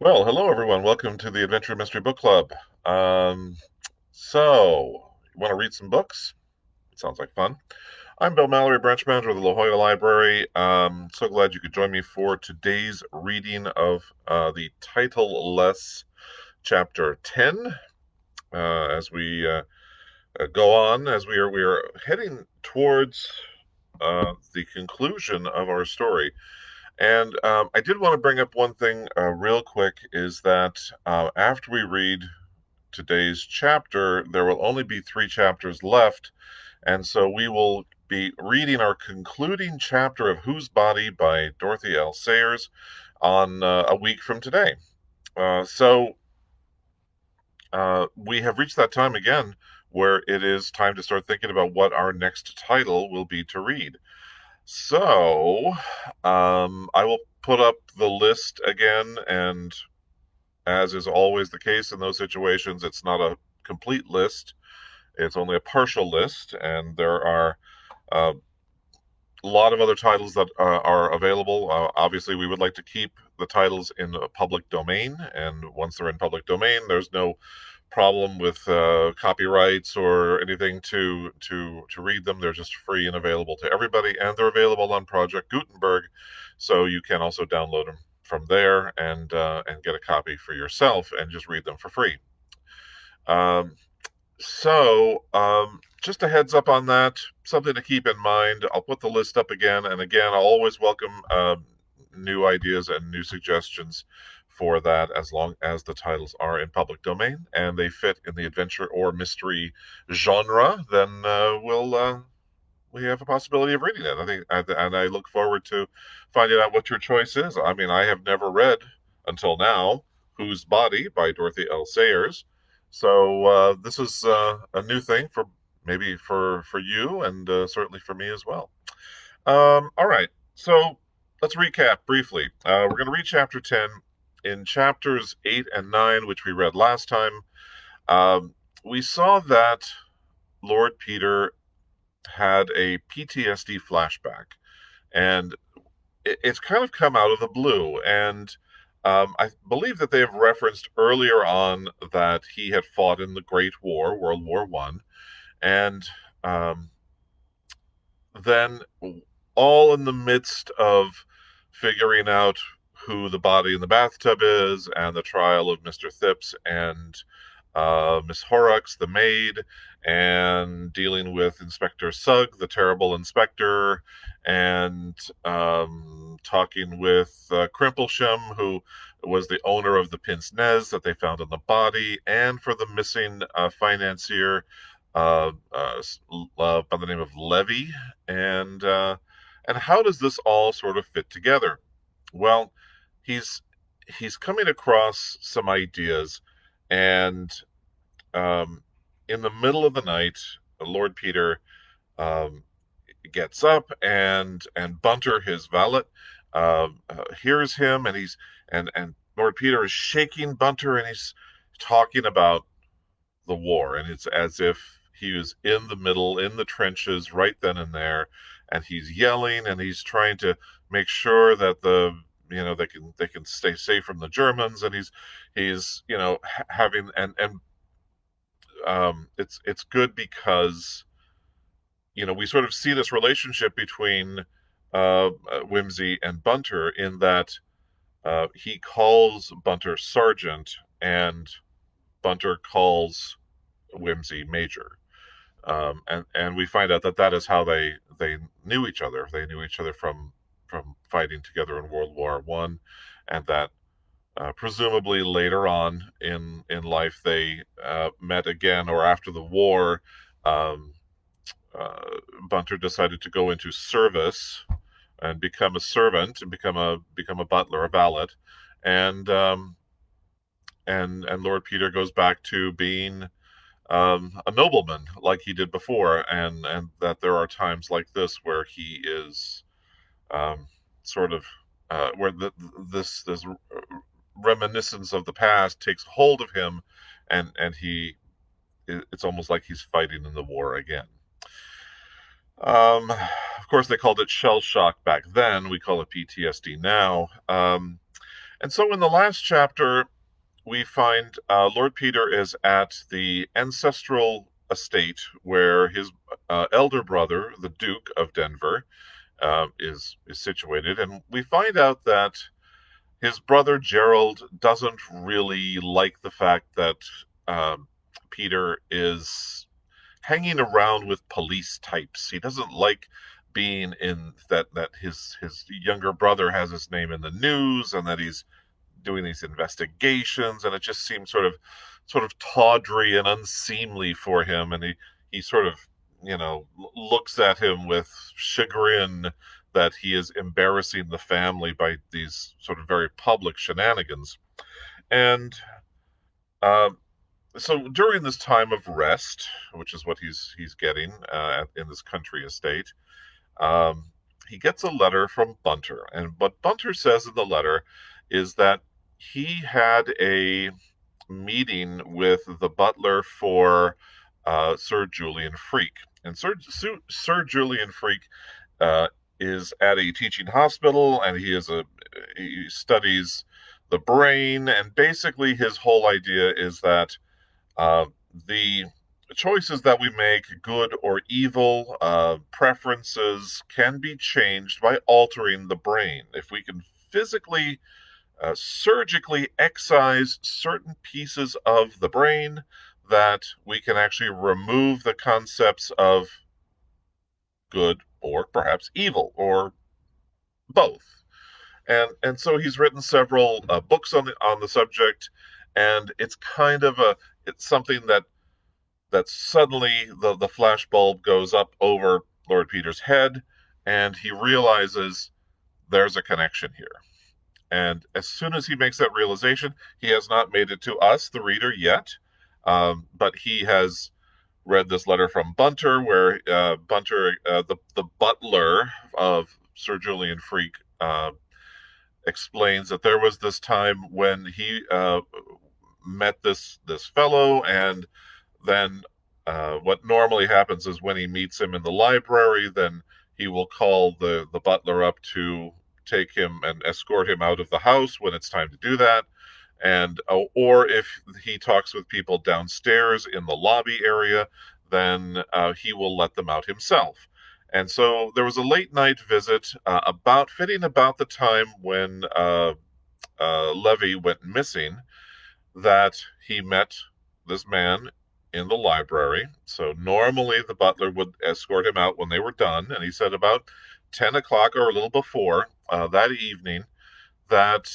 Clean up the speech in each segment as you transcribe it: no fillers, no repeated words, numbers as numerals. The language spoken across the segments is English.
Well, hello everyone. Welcome to the Adventure Mystery Book Club. You want to read some books? Sounds like fun. I'm Bill Mallory, branch manager of the La Jolla Library. So glad you could join me for today's reading of the title-less chapter 10. As we go on, as we are heading towards the conclusion of our story. And I did want to bring up one thing real quick is that after we read today's chapter, there will only be 3 chapters left. And so we will be reading our concluding chapter of Whose Body by Dorothy L. Sayers on a week from today. We have reached that time again where it is time to start thinking about what our next title will be to read. So, I will put up the list again, and as is always the case in those situations, it's not a complete list. It's only a partial list, and there are uh, a lot of other titles that are available. Obviously, we would like to keep the titles in a public domain, and once they're in public domain, there's no problem with copyrights or anything to read them. They're just free and available to everybody, and they're available on Project Gutenberg, so you can also download them from there and get a copy for yourself and just read them for free. Um, just a heads up on that, something to keep in mind. I'll put the list up again, and again, I'll always welcome new ideas and new suggestions for that as long as the titles are in public domain and they fit in the adventure or mystery genre. Then we have a possibility of reading it. And I look forward to finding out what your choice is. I mean, I have never read until now Whose Body by Dorothy L. Sayers. So this is a new thing for maybe for you and certainly for me as well. All right, so let's recap briefly. We're going to read chapter 10. In chapters 8 and 9, which we read last time, we saw that Lord Peter had a PTSD flashback, and it's kind of come out of the blue. And I believe that they have referenced earlier on that he had fought in the Great War, World War One, and um, then all in the midst of figuring out who the body in the bathtub is and the trial of Mr. Thipps and Miss Horrocks, the maid, and dealing with Inspector Sugg, the terrible inspector, and talking with Crimplesham, who was the owner of the pince nez that they found in the body, and for the missing financier by the name of Levy, and and how does this all sort of fit together? Well, he's he's coming across some ideas, and um, in the middle of the night, Lord Peter um, gets up, and Bunter, his valet, hears him, and Lord Peter is shaking Bunter, and he's talking about the war, and it's as if he was in the middle, in the trenches, right then and there, and he's yelling, and he's trying to make sure that they can stay safe from the Germans, and he's having and it's good because we sort of see this relationship between Whimsy and Bunter in that he calls Bunter Sergeant and Bunter calls Whimsy Major. And we find out that that is how they knew each other. They knew each other from fighting together in World War One, and that presumably later on in life they met again, or after the war, um, Bunter decided to go into service and become a servant and become a butler, a valet, and and Lord Peter goes back to being a nobleman like he did before, and that there are times like this where he is um, sort of where this reminiscence of the past takes hold of him, and it's almost like he's fighting in the war again. Of course, they called it shell shock back then. We call it PTSD now. And so in the last chapter, we find Lord Peter is at the ancestral estate where his elder brother, the Duke of Denver, is situated, and we find out that his brother Gerald doesn't really like the fact that Peter is hanging around with police types. He doesn't like being in that his younger brother has his name in the news and that he's doing these investigations, and it just seems sort of tawdry and unseemly for him, and he sort of looks at him with chagrin that he is embarrassing the family by these sort of very public shenanigans. And uh, so during this time of rest, which is what he's getting in this country estate, um, he gets a letter from Bunter. And what Bunter says in the letter is that he had a meeting with the butler for Sir Julian Freak. And Sir Julian Freak uh, is at a teaching hospital, and he studies the brain. And basically, his whole idea is that uh, the choices that we make, good or evil, preferences, can be changed by altering the brain. If we can physically, surgically excise certain pieces of the brain, that we can actually remove the concepts of good or perhaps evil or both. And so he's written several books on the subject, and it's something that suddenly the flash bulb goes up over Lord Peter's head, and he realizes there's a connection here. And as soon as he makes that realization, he has not made it to us, the reader, yet, but he has read this letter from Bunter, where Bunter, the butler of Sir Julian Freak, explains that there was this time when he met this fellow, and then what normally happens is when he meets him in the library, then he will call the butler up to take him and escort him out of the house when it's time to do that. And or if he talks with people downstairs in the lobby area, then he will let them out himself. And so there was a late night visit fitting about the time when Levy went missing, that he met this man in the library. So normally the butler would escort him out when they were done, and he said about 10 o'clock or a little before that evening that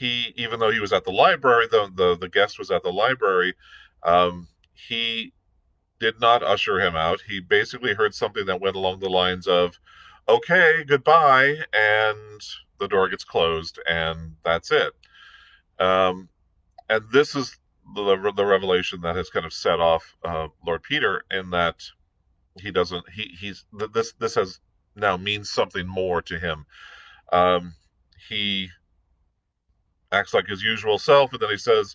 even though he was at the library, the guest was at the library, he did not usher him out. He basically heard something that went along the lines of, "Okay, goodbye," and the door gets closed, and that's it. And this is the revelation that has kind of set off Lord Peter, in that he doesn't he's this has now means something more to him. He acts like his usual self, and then he says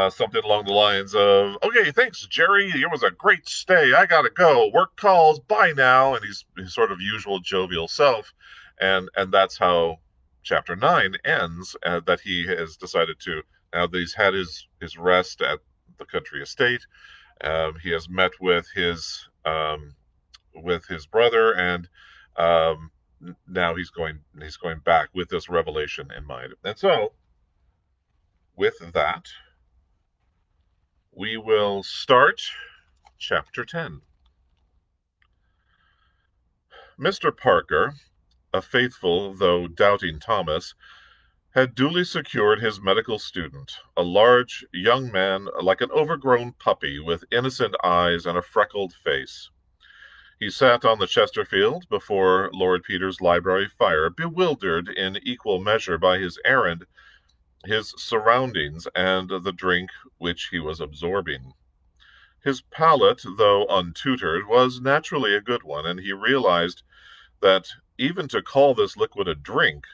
something along the lines of, "Okay, thanks, Jerry. It was a great stay. I gotta go. Work calls. Bye now." And he's his sort of usual jovial self, and that's how chapter 9 ends. That he has decided to, now that he's had his rest at the country estate, he has met with his brother, and now he's going back with this revelation in mind. And so, with that, we will start chapter 10. Mr. Parker, a faithful though doubting Thomas, had duly secured his medical student, a large young man like an overgrown puppy with innocent eyes and a freckled face. He sat on the Chesterfield before Lord Peter's library fire, bewildered in equal measure by his errand, his surroundings, and the drink which he was absorbing. His palate, though untutored, was naturally a good one, and he realized that even to call this liquid a drink,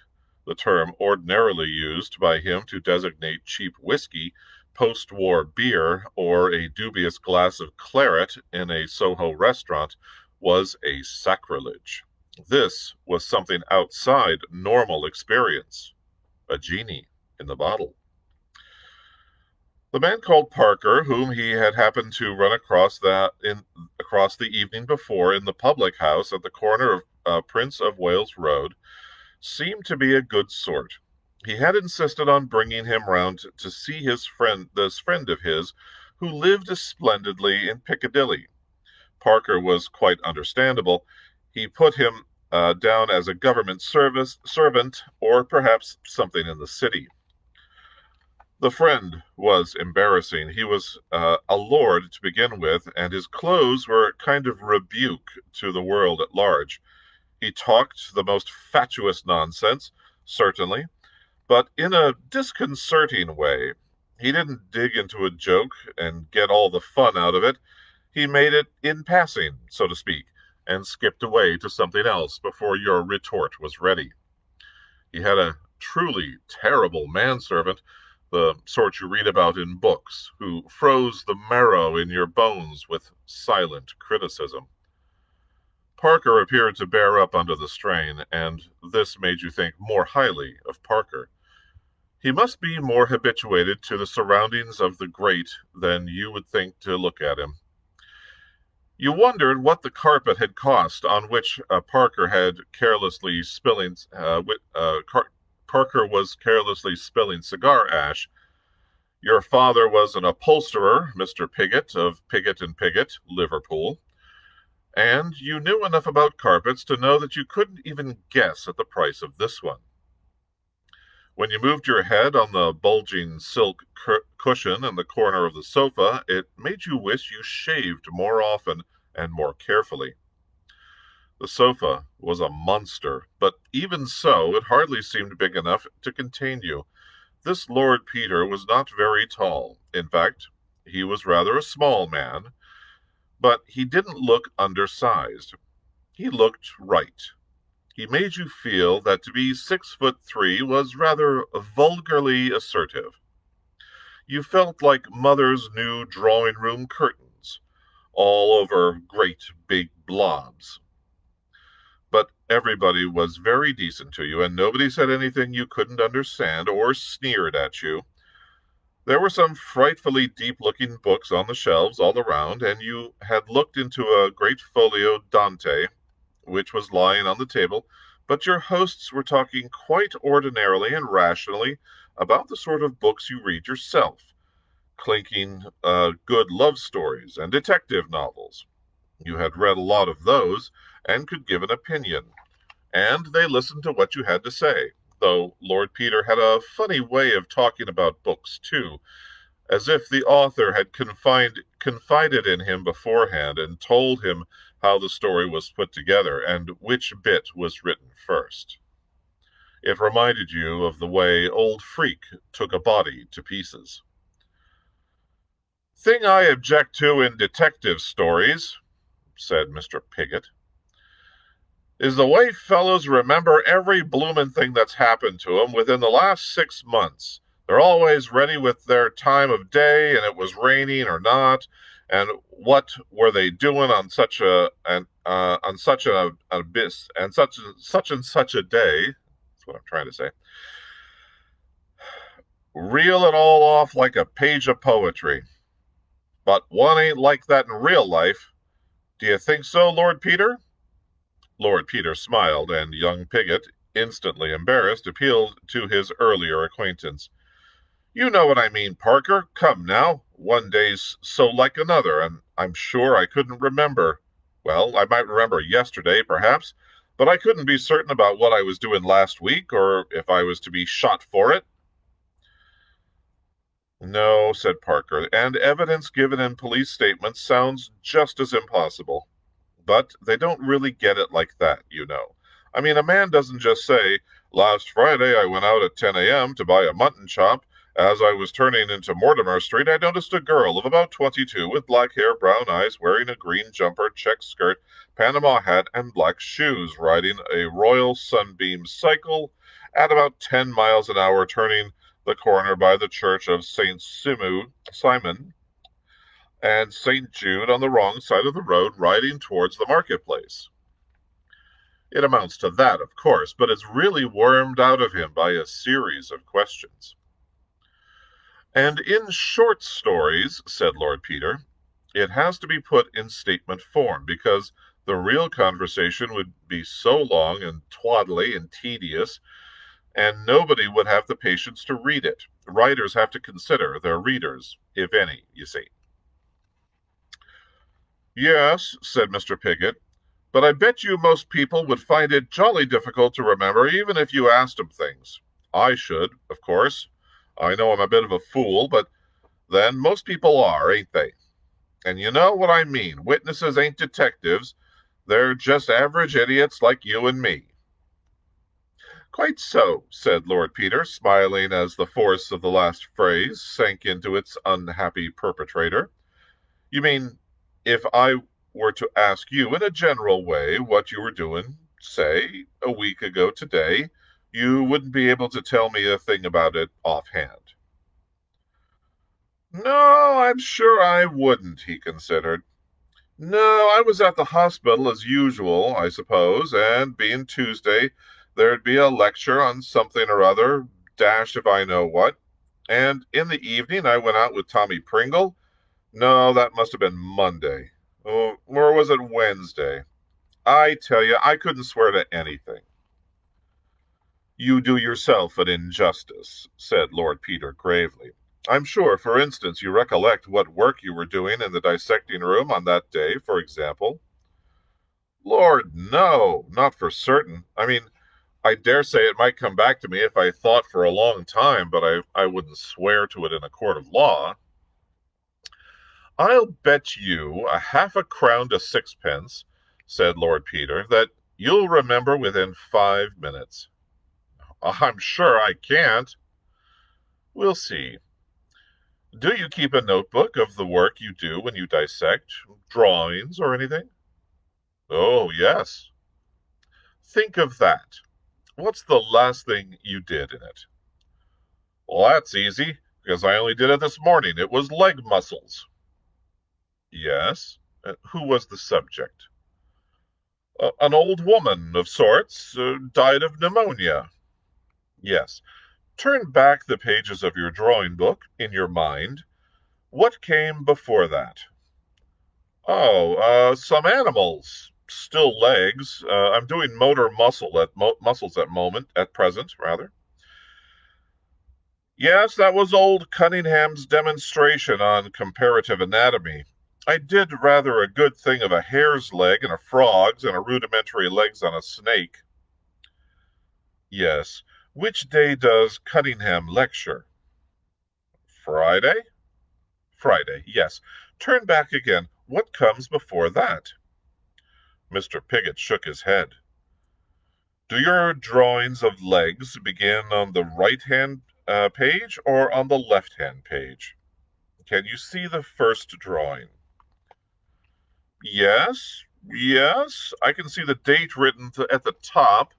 the term ordinarily used by him to designate cheap whiskey, post-war beer, or a dubious glass of claret in a Soho restaurant, was a sacrilege. This was something outside normal experience. a genie in the bottle. The man called Parker, whom he had happened to run across the evening before in the public house at the corner of Prince of Wales Road, seemed to be a good sort. He had insisted on bringing him round to see this friend of his, who lived splendidly in Piccadilly. Parker was quite understandable. He put him down as a government servant, or perhaps something in the city. The friend was embarrassing. He was a lord to begin with, and his clothes were a kind of rebuke to the world at large. He talked the most fatuous nonsense, certainly, but in a disconcerting way. He didn't dig into a joke and get all the fun out of it. He made it in passing, so to speak, and skipped away to something else before your retort was ready. He had a truly terrible manservant, the sort you read about in books, who froze the marrow in your bones with silent criticism. Parker appeared to bear up under the strain, and this made you think more highly of Parker. He must be more habituated to the surroundings of the great than you would think to look at him. You wondered what the carpet had cost on which Parker was carelessly spilling cigar ash. Your father was an upholsterer, Mr. Pigott of Pigott and Pigott, Liverpool, and you knew enough about carpets to know that you couldn't even guess at the price of this one. When you moved your head on the bulging silk cushion in the corner of the sofa, it made you wish you shaved more often and more carefully. The sofa was a monster, but even so, it hardly seemed big enough to contain you. This Lord Peter was not very tall. In fact, he was rather a small man, but he didn't look undersized. He looked right. He made you feel that to be 6'3" was rather vulgarly assertive. You felt like mother's new drawing-room curtains, all over great big blobs. But everybody was very decent to you, and nobody said anything you couldn't understand or sneered at you. There were some frightfully deep-looking books on the shelves all around, and you had looked into a great folio Dante, which was lying on the table, but your hosts were talking quite ordinarily and rationally about the sort of books you read yourself, clinking good love stories and detective novels. You had read a lot of those and could give an opinion, and they listened to what you had to say, though Lord Peter had a funny way of talking about books, too, as if the author had confided in him beforehand and told him how the story was put together and which bit was written first. It reminded you of the way old Freak took a body to pieces. "Thing I object to in detective stories," said Mr. Pigott, "is the way fellows remember every bloomin' thing that's happened to 'em within the last 6 months. They're always ready with their time of day, and it was raining or not, and what were they doing on such an abyss and such a day. That's what I'm trying to say. Reel it all off like a page of poetry. But one ain't like that in real life. Do you think so, Lord Peter?" Lord Peter smiled, and young Pigott, instantly embarrassed, appealed to his earlier acquaintance. "You know what I mean, Parker. Come now. One day's so like another, and I'm sure I couldn't remember. Well, I might remember yesterday, perhaps, but I couldn't be certain about what I was doing last week, or if I was to be shot for it." "No," said Parker, "and evidence given in police statements sounds just as impossible. But they don't really get it like that, you know. I mean, a man doesn't just say, 'Last Friday I went out at 10 a.m. to buy a mutton chop. As I was turning into Mortimer Street, I noticed a girl of about 22 with black hair, brown eyes, wearing a green jumper, check skirt, Panama hat, and black shoes, riding a Royal Sunbeam cycle at about 10 miles an hour, turning the corner by the church of St. Simon and St. Jude on the wrong side of the road, riding towards the marketplace.'" It amounts to that, of course, but it's really wormed out of him by a series of questions. And in short stories, said Lord Peter, it has to be put in statement form because the real conversation would be so long and twaddly and tedious, and nobody would have the patience to read it. Writers have to consider their readers, if any, you see. Yes, said Mr. Piggott, but I bet you most people would find it jolly difficult to remember even if you asked them things. I should, of course. I know I'm a bit of a fool, but then most people are, ain't they? And you know what I mean. Witnesses ain't detectives. They're just average idiots like you and me. Quite so, said Lord Peter, smiling as the force of the last phrase sank into its unhappy perpetrator. You mean, if I were to ask you in a general way what you were doing, say, a week ago today, you wouldn't be able to tell me a thing about it offhand. No, I'm sure I wouldn't, he considered. No, I was at the hospital as usual, I suppose, and being Tuesday, there'd be a lecture on something or other, dashed if I know what. And in the evening, I went out with Tommy Pringle. No, that must have been Monday. Oh, or was it Wednesday? I tell you, I couldn't swear to anything. You do yourself an injustice, said Lord Peter gravely. I'm sure, for instance, you recollect what work you were doing in the dissecting room on that day, for example. Lord, no, not for certain. I mean, I dare say it might come back to me if I thought for a long time, but I wouldn't swear to it in a court of law. I'll bet you a half a crown to sixpence, said Lord Peter, that you'll remember within 5 minutes. I'm sure I can't. We'll see. Do you keep a notebook of the work you do when you dissect, drawings or anything? Oh, yes. Think of that. What's the last thing you did in it? Well, that's easy, because I only did it this morning. It was leg muscles. Yes. Who was the subject? An old woman of sorts, died of pneumonia. Yes. Turn back the pages of your drawing book in your mind. What came before that? Oh, some animals. Still legs. I'm doing motor muscles at present, rather. Yes, that was old Cunningham's demonstration on comparative anatomy. I did rather a good thing of a hare's leg and a frog's and a rudimentary legs on a snake. Yes. Which day does Cunningham lecture? Friday? Friday, yes. Turn back again. What comes before that? Mr. Piggott shook his head. Do your drawings of legs begin on the right-hand page or on the left-hand page? Can you see the first drawing? Yes, yes. I can see the date written at the top.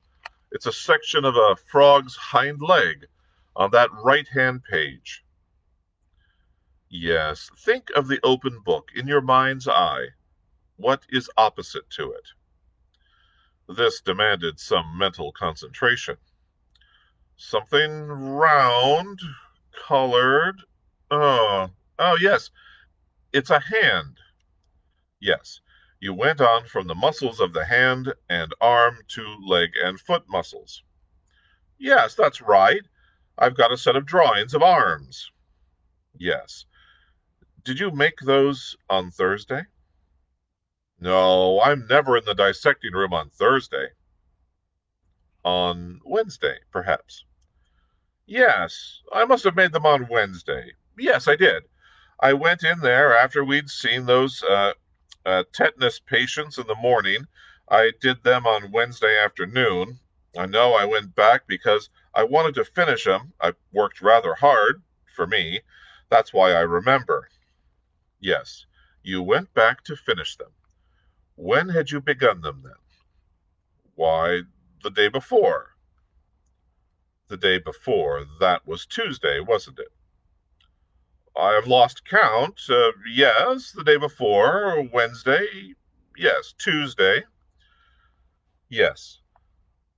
It's a section of a frog's hind leg on that right-hand page. Yes. Think of the open book in your mind's eye. What is opposite to it? This demanded some mental concentration. Something round, colored. Oh, yes. It's a hand. Yes. You went on from the muscles of the hand and arm to leg and foot muscles. Yes, that's right. I've got a set of drawings of arms. Yes. Did you make those on Thursday? No, I'm never in the dissecting room on Thursday. On Wednesday, perhaps. Yes, I must have made them on Wednesday. Yes, I did. I went in there after we'd seen those tetanus patients in the morning. I did them on Wednesday afternoon. I know I went back because I wanted to finish them. I worked rather hard, for me. That's why I remember. Yes, you went back to finish them. When had you begun them then? Why, the day before. The day before, that was Tuesday, wasn't it? I have lost count. Yes, the day before, Wednesday. Yes, Tuesday. Yes.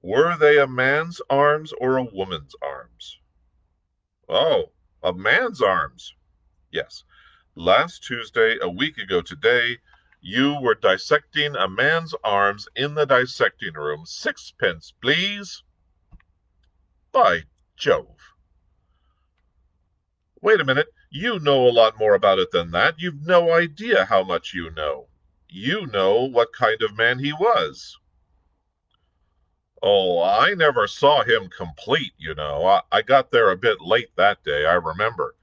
Were they a man's arms or a woman's arms? Oh, a man's arms. Yes. Last Tuesday, a week ago today, you were dissecting a man's arms in the dissecting room. 6 pence, please. By Jove. Wait a minute. You know a lot more about it than that. You've no idea how much you know. You know what kind of man he was. Oh, I never saw him complete, you know. I got there a bit late that day, I remember.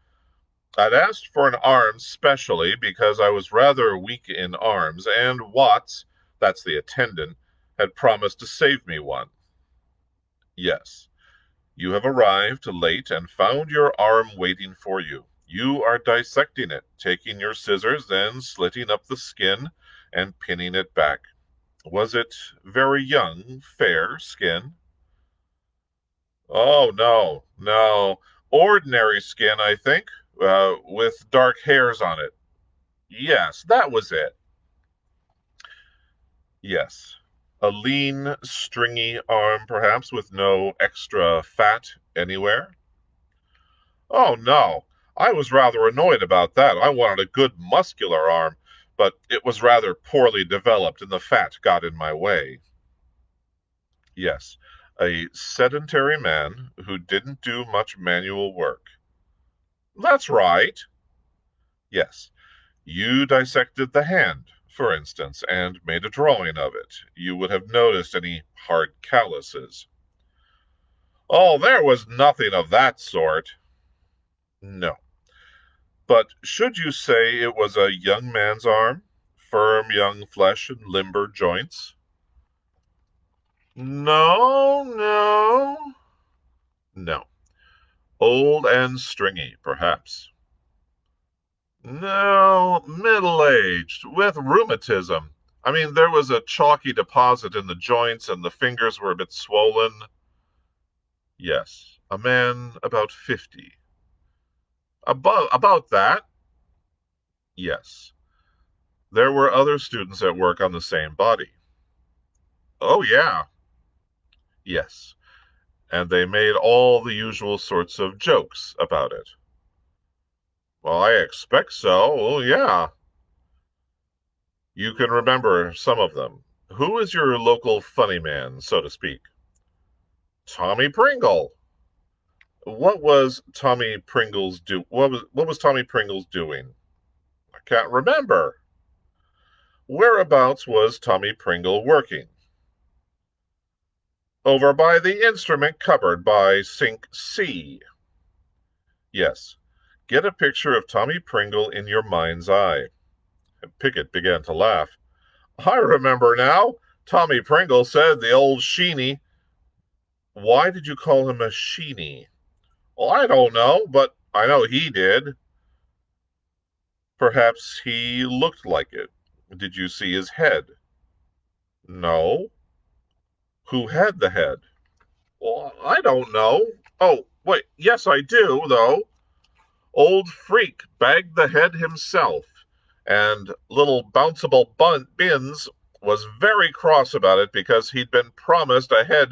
I'd asked for an arm specially because I was rather weak in arms, and Watts, that's the attendant, had promised to save me one. Yes, you have arrived late and found your arm waiting for you. You are dissecting it, taking your scissors, then slitting up the skin and pinning it back. Was it very young, fair skin? Oh, no, no. Ordinary skin, I think, with dark hairs on it. Yes, that was it. Yes. A lean, stringy arm, perhaps, with no extra fat anywhere? Oh, no. I was rather annoyed about that. I wanted a good muscular arm, but it was rather poorly developed and the fat got in my way. Yes, a sedentary man who didn't do much manual work. That's right. Yes, you dissected the hand, for instance, and made a drawing of it. You would have noticed any hard calluses. Oh, there was nothing of that sort. No. But should you say it was a young man's arm? Firm young flesh and limber joints? No, no. No. Old and stringy, perhaps. No, middle-aged, with rheumatism. I mean, there was a chalky deposit in the joints and the fingers were a bit swollen. Yes, a man about 50. About that? Yes. There were other students at work on the same body. Oh, yeah. Yes. And they made all the usual sorts of jokes about it. Well, I expect so. Well, yeah. You can remember some of them. Who is your local funny man, so to speak? Tommy Pringle. What was Tommy Pringle's do? What was Tommy Pringle's doing? I can't remember. Whereabouts was Tommy Pringle working? Over by the instrument cupboard by sink C. Yes. Get a picture of Tommy Pringle in your mind's eye. And Pickett began to laugh. I remember now. Tommy Pringle said the old Sheeny. Why did you call him a Sheeny? Well, I don't know, but I know he did. Perhaps he looked like it. Did you see his head? No. Who had the head? Well, I don't know. Oh, wait, yes, I do, though. Old Freak bagged the head himself, and little bounceable Bins was very cross about it because he'd been promised a head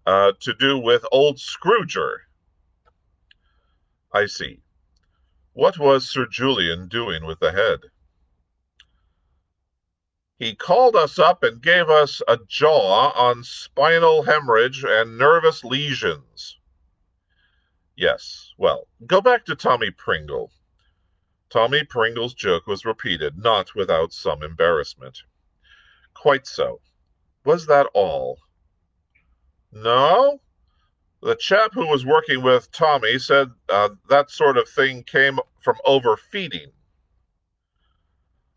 to do with old Scrooger. I see. What was Sir Julian doing with the head? He called us up and gave us a jaw on spinal hemorrhage and nervous lesions. Yes, well, go back to Tommy Pringle. Tommy Pringle's joke was repeated, not without some embarrassment. Quite so. Was that all? No? The chap who was working with Tommy said that sort of thing came from overfeeding.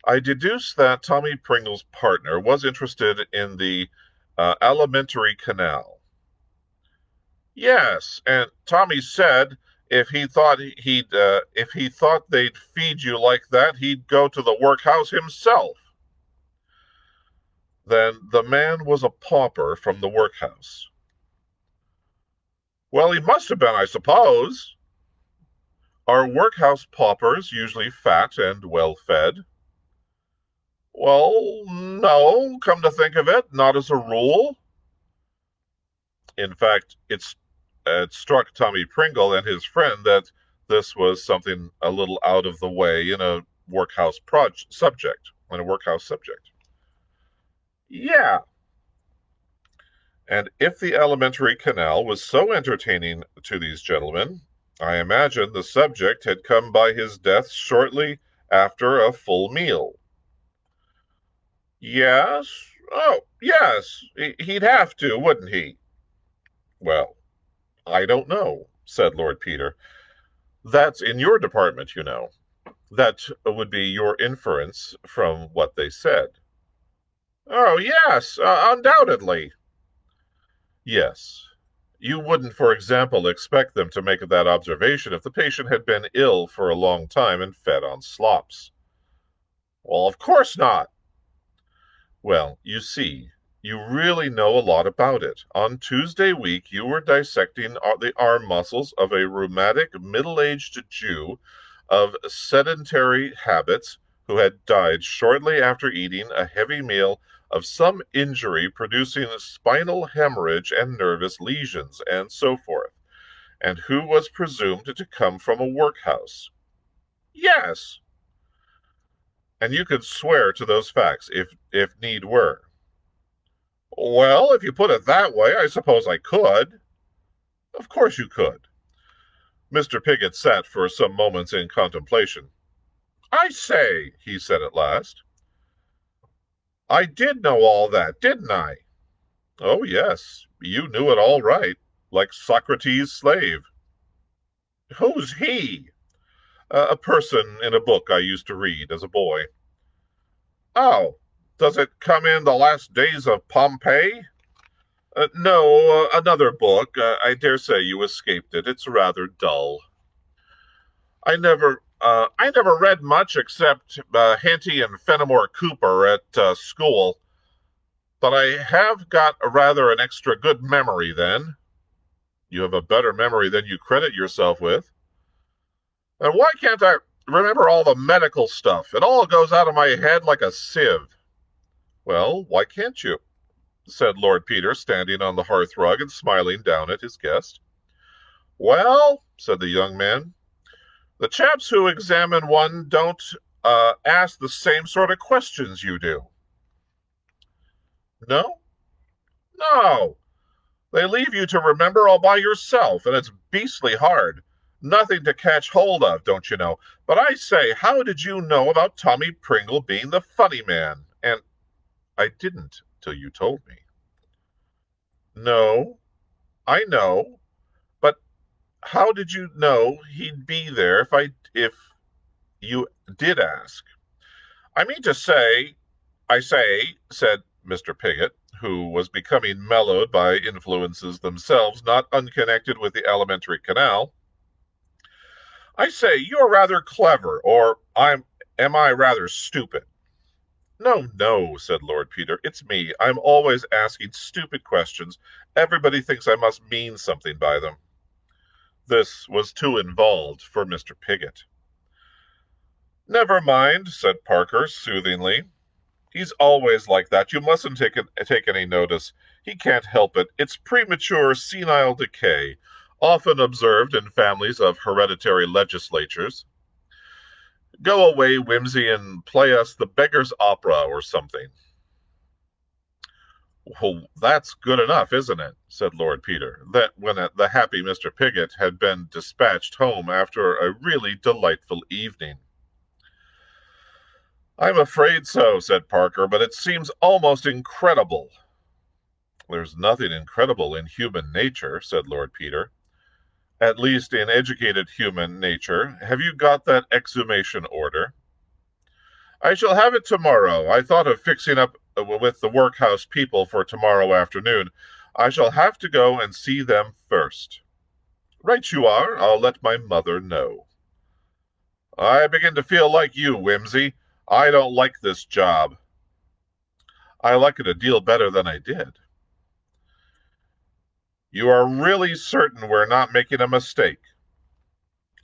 I deduced that Tommy Pringle's partner was interested in the alimentary canal. Yes, and Tommy said if he thought they'd feed you like that, he'd go to the workhouse himself. Then the man was a pauper from the workhouse. Well, he must have been, I suppose. Are workhouse paupers usually fat and well-fed? Well, no, come to think of it, not as a rule. In fact, it struck Tommy Pringle and his friend that this was something a little out of the way in a workhouse subject. Yeah. And if the alimentary canal was so entertaining to these gentlemen, I imagine the subject had come by his death shortly after a full meal. Yes? Oh, yes. He'd have to, wouldn't he? Well, I don't know, said Lord Peter. That's in your department, you know. That would be your inference from what they said. Oh, yes, undoubtedly. Yes. You wouldn't, for example, expect them to make that observation if the patient had been ill for a long time and fed on slops. Well, of course not. Well, you see, you really know a lot about it. On Tuesday week, you were dissecting the arm muscles of a rheumatic, middle-aged Jew of sedentary habits who had died shortly after eating a heavy meal of some injury producing spinal hemorrhage and nervous lesions, and so forth, and who was presumed to come from a workhouse. Yes. And you could swear to those facts, if need were. Well, if you put it that way, I suppose I could. Of course you could. Mr. Piggott sat for some moments in contemplation. I say, he said at last. I did know all that, didn't I? Oh, yes, you knew it all right, like Socrates' slave. Who's he? A person in a book I used to read as a boy. Oh, does it come in The Last Days of Pompeii? No, another book. I dare say you escaped it. It's rather dull. I never read much except Henty and Fenimore Cooper at school. But I have got rather an extra good memory then. You have a better memory than you credit yourself with. And why can't I remember all the medical stuff? It all goes out of my head like a sieve. Well, why can't you? Said Lord Peter, standing on the hearthrug and smiling down at his guest. Well, said the young man, the chaps who examine one don't ask the same sort of questions you do. No? No. They leave you to remember all by yourself, and it's beastly hard. Nothing to catch hold of, don't you know? But I say, how did you know about Tommy Pringle being the funny man? And I didn't till you told me. No, I know. But how did you know he'd be there if you did ask? I mean to say, said Mr. Piggott, who was becoming mellowed by influences themselves not unconnected with the alimentary canal. I say, you're rather clever, or am I rather stupid? No, no, said Lord Peter, it's me. I'm always asking stupid questions. Everybody thinks I must mean something by them. This was too involved for Mr. Piggott. Never mind, said Parker soothingly. He's always like that. You mustn't take any notice. He can't help it. It's premature senile decay, often observed in families of hereditary legislatures. Go away, Whimsy, and play us the Beggar's Opera or something. Well, that's good enough, isn't it? Said Lord Peter, that when the happy Mr. Piggott had been dispatched home after a really delightful evening. I'm afraid so, said Parker, but it seems almost incredible. There's nothing incredible in human nature, said Lord Peter. At least in educated human nature. Have you got that exhumation order? I shall have it tomorrow. I thought of fixing up with the workhouse people for tomorrow afternoon. I shall have to go and see them first. Right you are. I'll let my mother know. I begin to feel like you, Whimsy. I don't like this job. I like it a deal better than I did. You are really certain we're not making a mistake?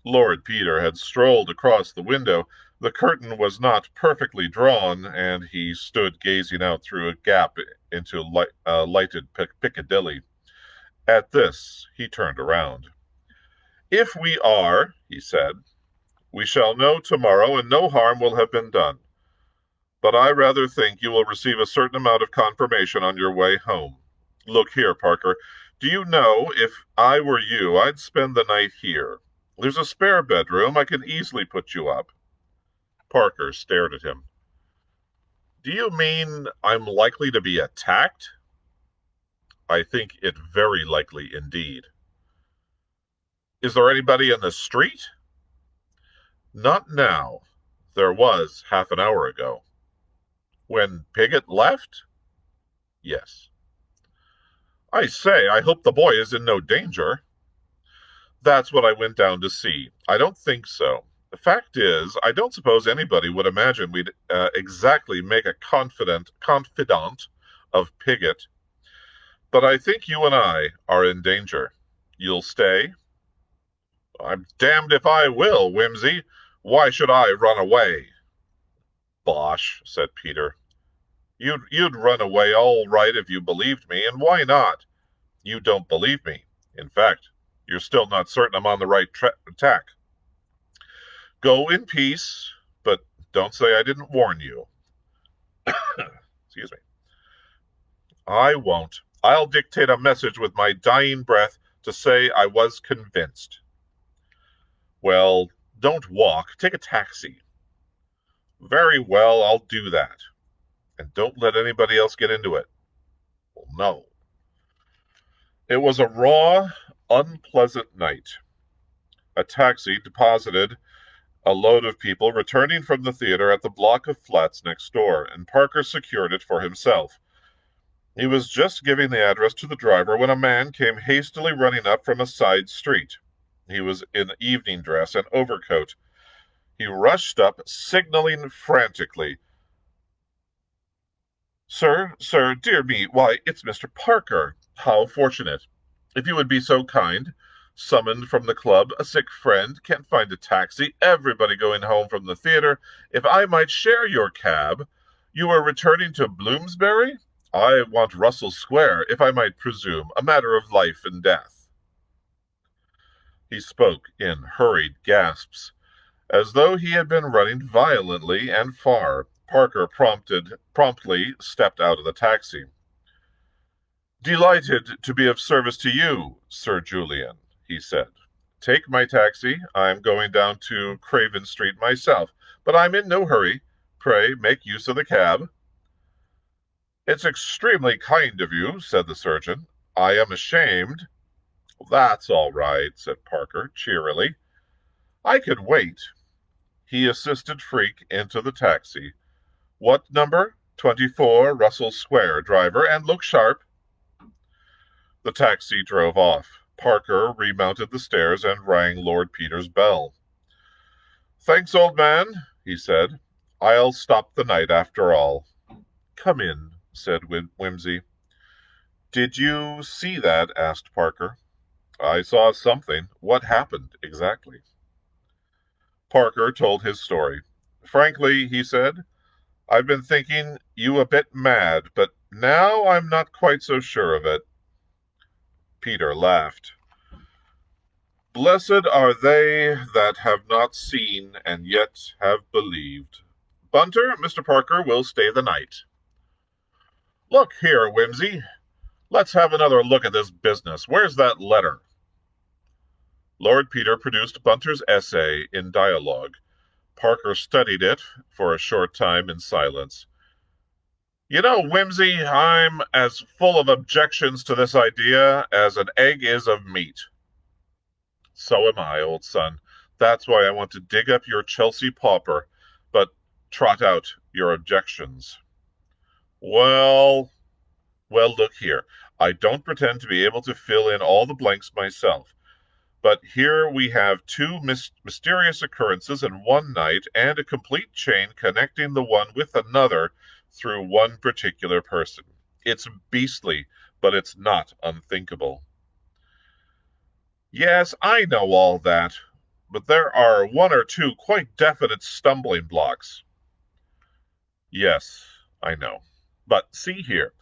Lord Peter had strolled across the window. The curtain was not perfectly drawn, and he stood gazing out through a gap into lighted Piccadilly. At this, he turned around. If we are, he said, we shall know tomorrow, and no harm will have been done. But I rather think you will receive a certain amount of confirmation on your way home. Look here, Parker. Do you know, if I were you, I'd spend the night here. There's a spare bedroom. I can easily put you up. Parker stared at him. Do you mean I'm likely to be attacked? I think it very likely indeed. Is there anybody in the street? Not now. There was half an hour ago. When Piggott left? Yes. I say, I hope the boy is in no danger. That's what I went down to see. I don't think so. The fact is, I don't suppose anybody would imagine we'd exactly make a confidant of Piggott. But I think you and I are in danger. You'll stay? I'm damned if I will, Whimsy. Why should I run away? Bosh, said Peter. You'd run away all right if you believed me, and why not? You don't believe me. In fact, you're still not certain I'm on the right track. Go in peace, but don't say I didn't warn you. Excuse me. I won't. I'll dictate a message with my dying breath to say I was convinced. Well, don't walk. Take a taxi. Very well, I'll do that. And don't let anybody else get into it. Well, no. It was a raw, unpleasant night. A taxi deposited a load of people returning from the theater at the block of flats next door, and Parker secured it for himself. He was just giving the address to the driver when a man came hastily running up from a side street. He was in evening dress and overcoat. He rushed up, signaling frantically. Sir, dear me, why, it's Mr. Parker. How fortunate. If you would be so kind. Summoned from the club, a sick friend, can't find a taxi, everybody going home from the theater. If I might share your cab. You are returning to Bloomsbury? I want Russell Square, if I might presume, a matter of life and death. He spoke in hurried gasps, as though he had been running violently and far. Parker promptly stepped out of the taxi. Delighted to be of service to you, Sir Julian, he said. Take my taxi. I'm going down to Craven Street myself, but I'm in no hurry. Pray make use of the cab. It's extremely kind of you, said the surgeon. I am ashamed. That's all right, said Parker cheerily. I could wait. He assisted Freak into the taxi. What number? 24 Russell Square, driver, and look sharp. The taxi drove off. Parker remounted the stairs and rang Lord Peter's bell. Thanks, old man, he said. I'll stop the night after all. Come in, said Whimsy. Did you see that? Asked Parker. I saw something. What happened exactly? Parker told his story. Frankly, he said, I've been thinking you a bit mad, but now I'm not quite so sure of it. Peter laughed. Blessed are they that have not seen and yet have believed. Bunter, Mr. Parker will stay the night. Look here, Whimsy. Let's have another look at this business. Where's that letter? Lord Peter produced Bunter's essay in dialogue. Parker studied it for a short time in silence. You know, Whimsy, I'm as full of objections to this idea as an egg is of meat. So am I, old son. That's why I want to dig up your Chelsea pauper, but trot out your objections. Well, look here. I don't pretend to be able to fill in all the blanks myself. But here we have two mysterious occurrences in one night and a complete chain connecting the one with another through one particular person. It's beastly, but it's not unthinkable. Yes, I know all that, but there are one or two quite definite stumbling blocks. Yes, I know. But see here,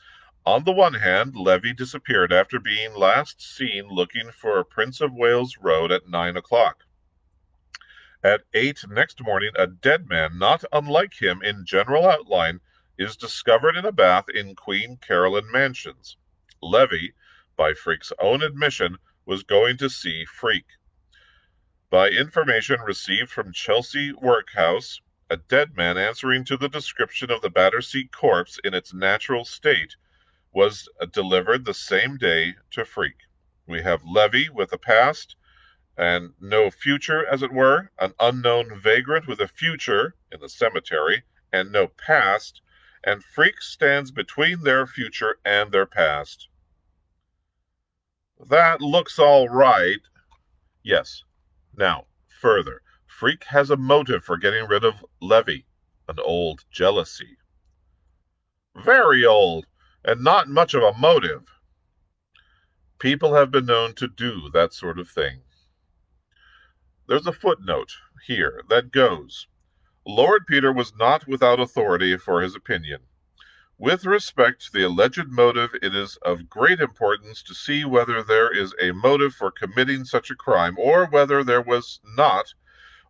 On the one hand, Levy disappeared after being last seen looking for Prince of Wales Road at 9 o'clock. At 8 next morning, a dead man, not unlike him in general outline, is discovered in a bath in Queen Caroline Mansions. Levy, by Freke's own admission, was going to see Freak. By information received from Chelsea Workhouse, a dead man answering to the description of the Battersea corpse in its natural state was delivered the same day to Freak. We have Levy with a past and no future, as it were, an unknown vagrant with a future in the cemetery and no past, and Freak stands between their future and their past. That looks all right. Yes. Now, further, Freak has a motive for getting rid of Levy, an old jealousy. Very old, and not much of a motive. People have been known to do that sort of thing. There's a footnote here that goes, Lord Peter was not without authority for his opinion. With respect to the alleged motive, it is of great importance to see whether there is a motive for committing such a crime, or whether there was not,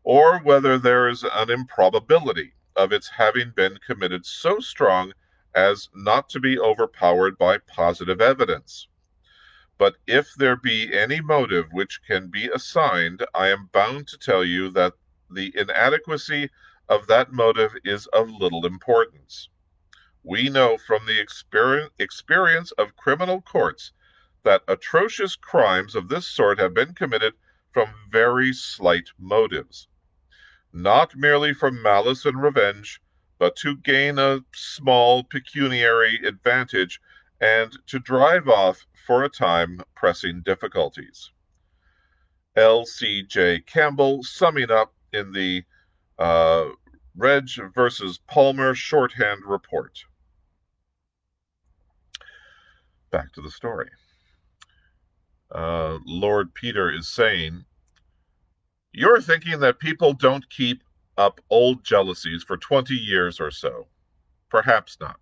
or whether there is an improbability of its having been committed so strong as not to be overpowered by positive evidence. But if there be any motive which can be assigned, I am bound to tell you that the inadequacy of that motive is of little importance. We know from the experience of criminal courts that atrocious crimes of this sort have been committed from very slight motives, not merely from malice and revenge, but to gain a small pecuniary advantage and to drive off for a time pressing difficulties. L.C.J. Campbell, summing up in the Reg versus Palmer shorthand report. Back to the story. Lord Peter is saying, you're thinking that people don't keep up old jealousies for 20 years or so. Perhaps not.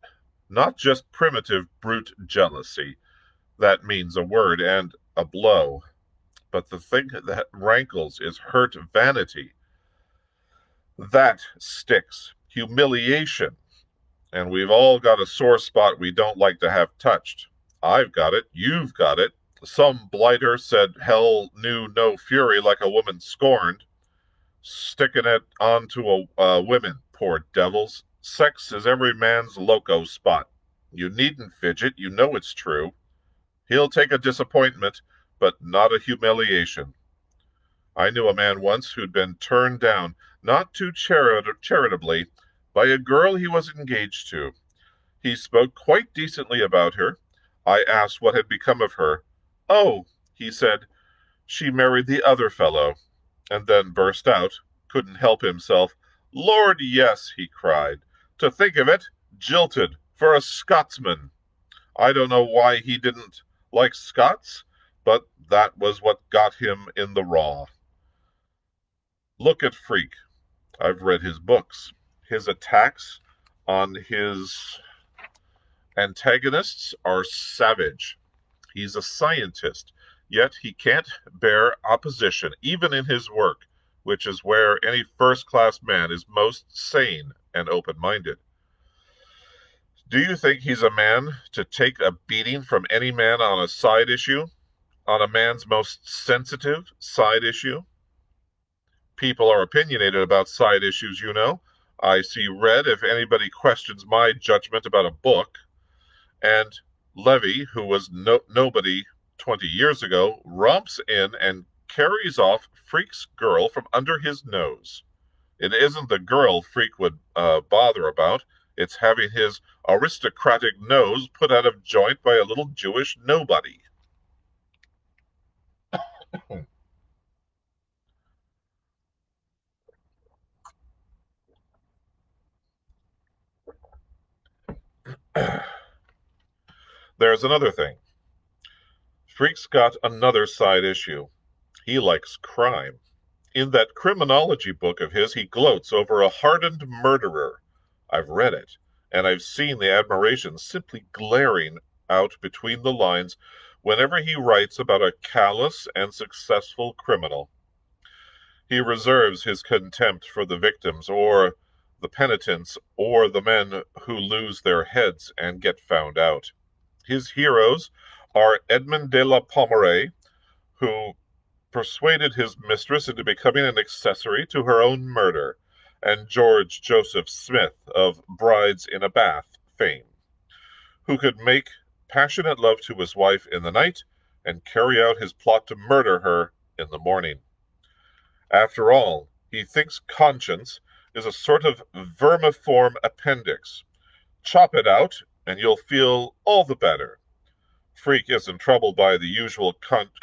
Not just primitive brute jealousy. That means a word and a blow. But the thing that rankles is hurt vanity. That sticks. Humiliation. And we've all got a sore spot we don't like to have touched. I've got it. You've got it. Some blighter said hell knew no fury like a woman scorned. Sticking it onto women, poor devils. Sex is every man's loco spot. You needn't fidget, you know it's true. He'll take a disappointment, but not a humiliation. I knew a man once who'd been turned down, not too charitably, by a girl he was engaged to. He spoke quite decently about her. I asked what had become of her. Oh, he said, she married the other fellow, and then burst out, couldn't help himself. Lord, yes, he cried. To think of it, jilted, for a Scotsman. I don't know why he didn't like Scots, but that was what got him in the raw. Look at Freak. I've read his books. His attacks on his antagonists are savage. He's a scientist, yet he can't bear opposition, even in his work, which is where any first-class man is most sane and open-minded. Do you think he's a man to take a beating from any man on a side issue? On a man's most sensitive side issue? People are opinionated about side issues, you know. I see red if anybody questions my judgment about a book. And Levy, who was nobody 20 years ago, romps in and carries off Freak's girl from under his nose. It isn't the girl Freak would bother about. It's having his aristocratic nose put out of joint by a little Jewish nobody. There's another thing. Freak's got another side issue. He likes crime. In that criminology book of his, he gloats over a hardened murderer. I've read it, and I've seen the admiration simply glaring out between the lines whenever he writes about a callous and successful criminal. He reserves his contempt for the victims or the penitents or the men who lose their heads and get found out. His heroes are Edmond de la Pommeraye, who persuaded his mistress into becoming an accessory to her own murder, and George Joseph Smith of Brides in a Bath fame, who could make passionate love to his wife in the night and carry out his plot to murder her in the morning. After all, he thinks conscience is a sort of vermiform appendix. Chop it out, and you'll feel all the better. Freak isn't troubled by the usual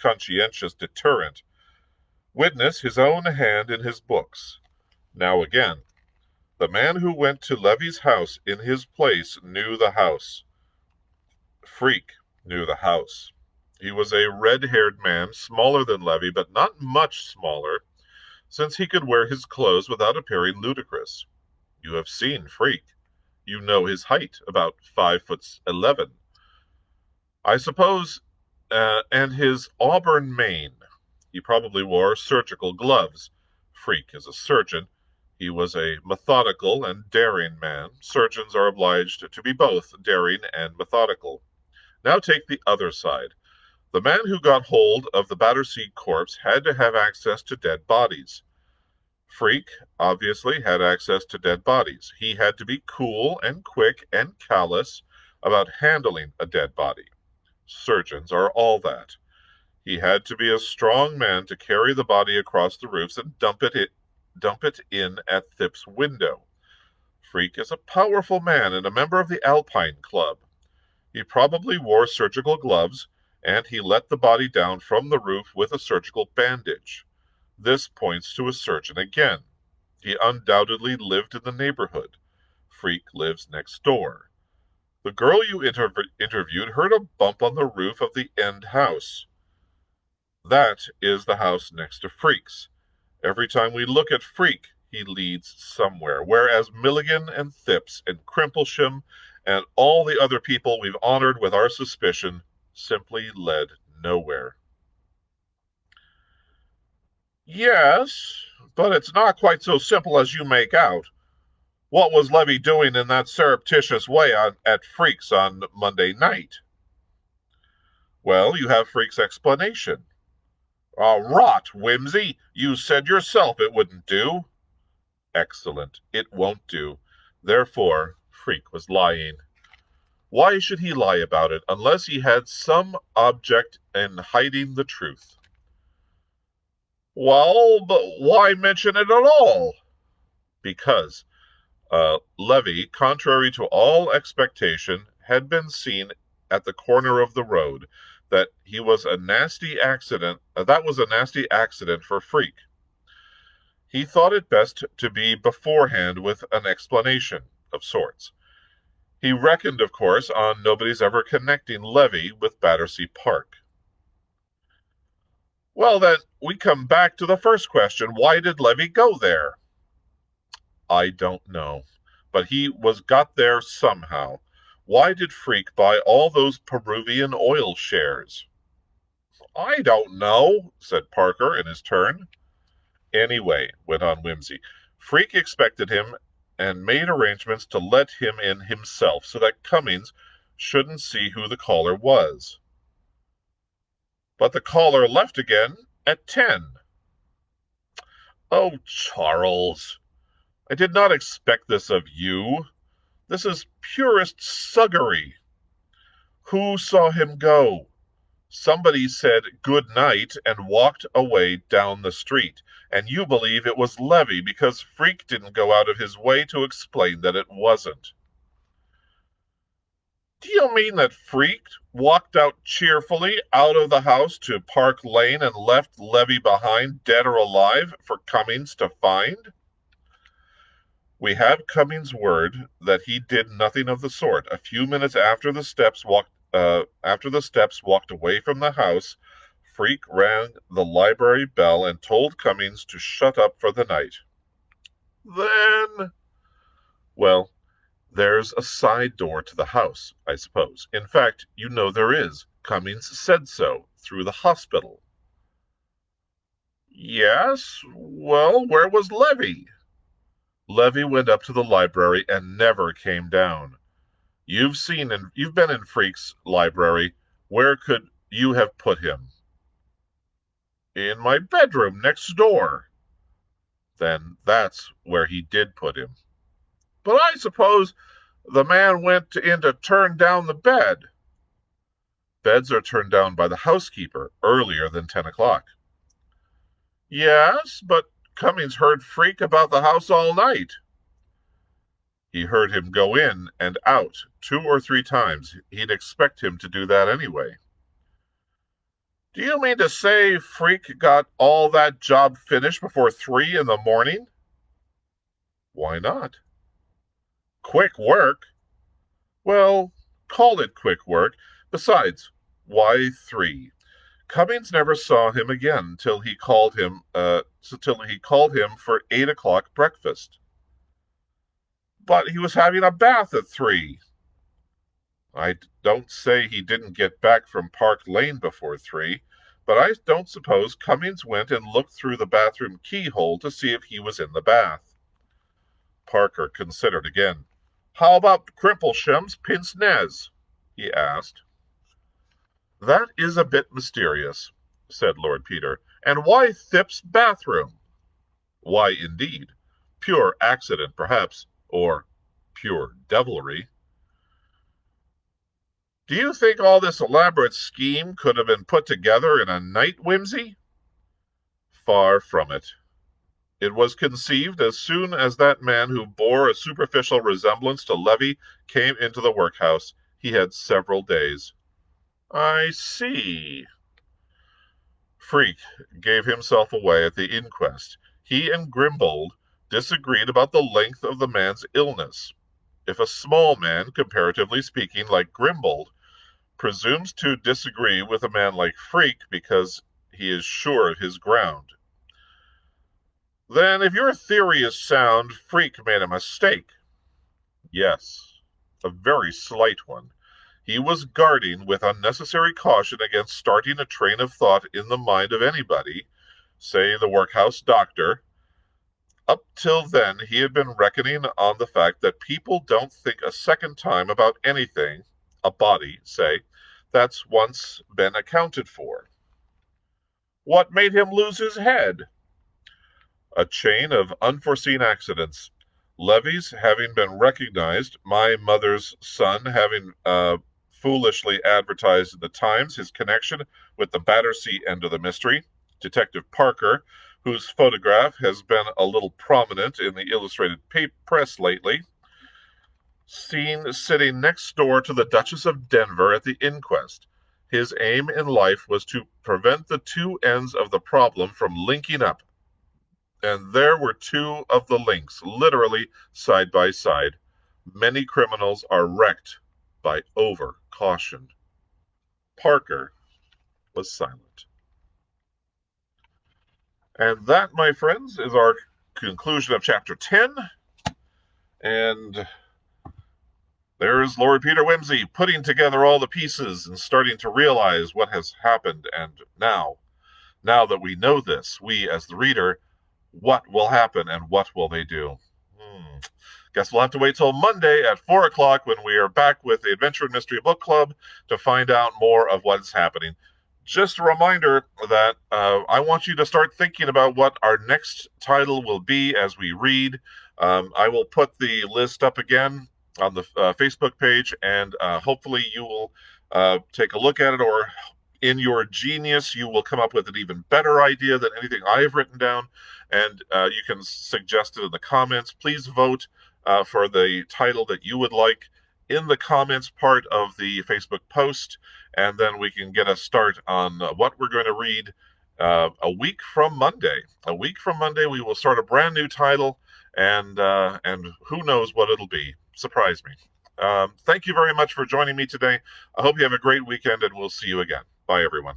conscientious deterrent. Witness his own hand in his books. Now again, the man who went to Levy's house in his place knew the house. Freak knew the house. He was a red-haired man, smaller than Levy, but not much smaller, since he could wear his clothes without appearing ludicrous. You have seen Freak. You know his height, about 5'11". I suppose, and his auburn mane. He probably wore surgical gloves. Freak is a surgeon. He was a methodical and daring man. Surgeons are obliged to be both daring and methodical. Now take the other side. The man who got hold of the Battersea corpse had to have access to dead bodies. Freak obviously had access to dead bodies. He had to be cool and quick and callous about handling a dead body. Surgeons are all that. He had to be a strong man to carry the body across the roofs and dump it in at Thip's window. Freak is a powerful man and a member of the Alpine Club. He probably wore surgical gloves, and he let the body down from the roof with a surgical bandage. This points to a surgeon again. He undoubtedly lived in the neighborhood. Freak lives next door. The girl you interviewed heard a bump on the roof of the end house. That is the house next to Freak's. Every time we look at Freak, he leads somewhere, whereas Milligan and Thipps and Crimplesham and all the other people we've honored with our suspicion simply led nowhere. Yes, but it's not quite so simple as you make out. What was Levy doing in that surreptitious way at Freak's on Monday night? Well, you have Freak's explanation. Rot, Whimsy. You said yourself it wouldn't do. Excellent. It won't do. Therefore, Freak was lying. Why should he lie about it unless he had some object in hiding the truth? Well, but why mention it at all? Because Levy, contrary to all expectation, had been seen at the corner of the road. That was a nasty accident for Freak. He thought it best to be beforehand with an explanation of sorts. He reckoned, of course, on nobody's ever connecting Levy with Battersea Park. Well, then, we come back to the first question. Why did Levy go there? I don't know, but he got there somehow. Why did Freak buy all those Peruvian oil shares? I don't know, said Parker in his turn. Anyway, went on Whimsy, Freak expected him and made arrangements to let him in himself so that Cummings shouldn't see who the caller was. But the caller left again at 10. Oh, Charles, I did not expect this of you. This is purest suggery. Who saw him go? Somebody said good night and walked away down the street, and you believe it was Levy because Freak didn't go out of his way to explain that it wasn't. Do you mean that Freak walked out cheerfully out of the house to Park Lane and left Levy behind, dead or alive, for Cummings to find? We have Cummings' word that he did nothing of the sort. A few minutes after the steps walked away from the house, Freak rang the library bell and told Cummings to shut up for the night. Then, well, There's a side door to the house, I suppose. In fact, you know there is. Cummings said so, through the hospital. Yes? Well, where was Levy? Levy went up to the library and never came down. You've been in Freak's library. Where could you have put him? In my bedroom next door. Then that's where he did put him. But I suppose the man went in to turn down the bed. Beds are turned down by the housekeeper earlier than 10 o'clock. Yes, but Cummings heard Freak about the house all night. He heard him go in and out 2 or 3 times. He'd expect him to do that anyway. Do you mean to say Freak got all that job finished before 3 in the morning? Why not? Quick work? Well, call it quick work. Besides, why 3? Cummings never saw him again till he called him for 8 o'clock breakfast. But he was having a bath at 3. I don't say he didn't get back from Park Lane before 3, but I don't suppose Cummings went and looked through the bathroom keyhole to see if he was in the bath. Parker considered again. How about Crimplesham's pince nez? He asked. That is a bit mysterious, said Lord Peter. And why Thip's bathroom? Why, indeed. Pure accident, perhaps, or pure devilry. Do you think all this elaborate scheme could have been put together in a night, Whimsy? Far from it. It was conceived as soon as that man who bore a superficial resemblance to Levy came into the workhouse. He had several days. I see. Freak gave himself away at the inquest. He and Grimbold disagreed about the length of the man's illness. If a small man, comparatively speaking, like Grimbold, presumes to disagree with a man like Freak because he is sure of his ground, then if your theory is sound, Freak made a mistake. Yes, a very slight one. He was guarding with unnecessary caution against starting a train of thought in the mind of anybody, say the workhouse doctor. Up till then, he had been reckoning on the fact that people don't think a second time about anything, a body, say, that's once been accounted for. What made him lose his head? A chain of unforeseen accidents. Levy's having been recognized, my mother's son having foolishly advertised in the Times his connection with the Battersea end of the mystery, Detective Parker, whose photograph has been a little prominent in the illustrated press lately, seen sitting next door to the Duchess of Denver at the inquest. His aim in life was to prevent the two ends of the problem from linking up. And there were 2 of the links, literally side by side. Many criminals are wrecked by over-caution. Parker was silent. And that, my friends, is our conclusion of Chapter 10. And there's Lord Peter Whimsy putting together all the pieces and starting to realize what has happened. And now that we know this, we as the reader, what will happen and what will they do? Guess we'll have to wait till Monday at 4 o'clock when we are back with the Adventure and Mystery Book Club to find out more of what's happening. Just a reminder that I want you to start thinking about what our next title will be as we read. I will put the list up again on the Facebook page, and hopefully you will take a look at it, or in your genius, you will come up with an even better idea than anything I have written down, and you can suggest it in the comments. Please vote for the title that you would like in the comments part of the Facebook post, and then we can get a start on what we're going to read a week from Monday. A week from Monday, we will start a brand new title, and who knows what it'll be. Surprise me. Thank you very much for joining me today. I hope you have a great weekend, and we'll see you again. Bye, everyone.